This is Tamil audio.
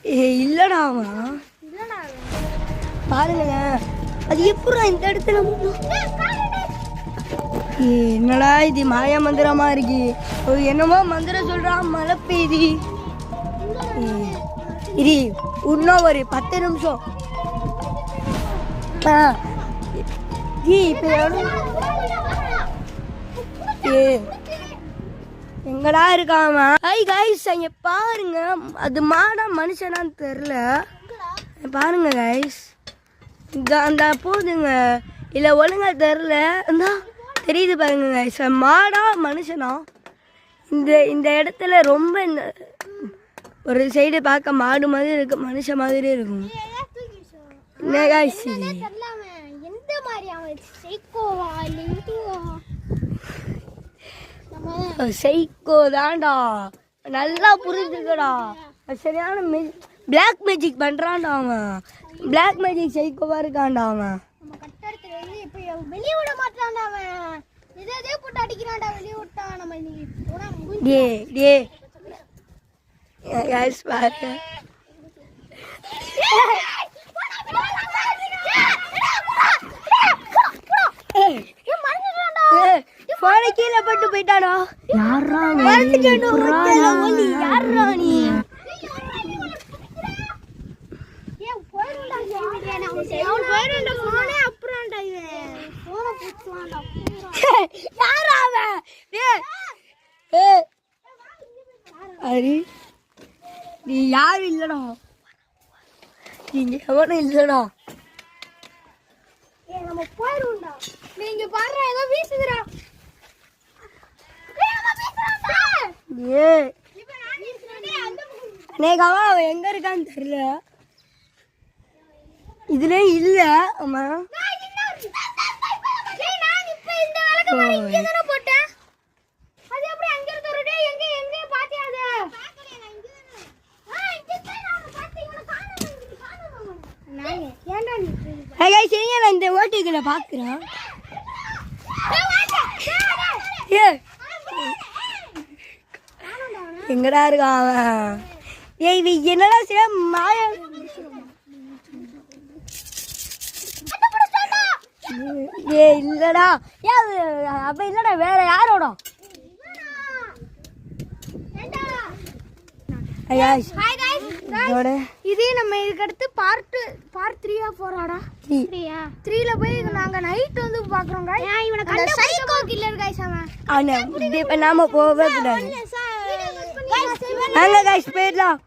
இல்லடா அவன் பாருங்க அது எப்படா இந்த இடத்துல என்னடா இது மாயா மந்திரமா இருக்கு என்னமோ மந்திரம் சொல்றான் மழை பெய்யுது இது இன்னும் ஒரு 10 நிமிஷம் எங்கடா இருக்காம ஹாய் கைஸ் அங்க பாருங்க அது மாடா மனுஷனான்னு தெரியல பாருங்க கைஸ் இந்த அந்த போதுங்க இல்லை ஒழுங்கா தெரில இந்த தெரியுது பாருங்க கைஸ் மாடா மனுஷனா இந்த இடத்துல ரொம்ப இந்த ஒரு சைடு பார்க்க மாடு மாதிரி இருக்கு மனுஷன் மாதிரி இருக்கும் என்ன கைஸ் சைக்கோ தான்டா நல்லா புரிஞ்சுக்கடா சரியான பிளாக் மேஜிக் பண்றான்டா அவன் பிளாக் மேஜிக் சைக்கோவா இருக்கான்டா அவன் வெளியே விட மாட்டான்டா அவன் இதே போட்டு அடிக்கிறான்டா வெளியே விட்டான் நம்ம டே கைஸ் பாருங்க போன கீழே பட்டு போயிட்டாடா யாரா யாரா நீ நீ யாரு இல்லடா நீங்க எவனும் இல்லடா நம்ம போயிருவோம்டா நீங்க பாரு ஏதோ வீசுதுடா அநேகமா அவன் எங்க இருக்கான்னு தெரியல இதுல இல்ல ஆமா நான் இந்த ஓட்டுகளை பாக்குறேன் எங்கடா இருக்கான் அவன் இது என்னடா செய்ய மாய இல்லடா அப்ப இல்லடா வேற யாரோட இதே நம்ம இதுக்கு அடுத்து பார்ட் 3 4 3ல போய் நாங்க நைட் வந்து பாக்குறோம் இவனை சைக்கோ கில்லர் गाइस அவன் நாம போவே கூடாது வாங்க गाइस போயிடலாம்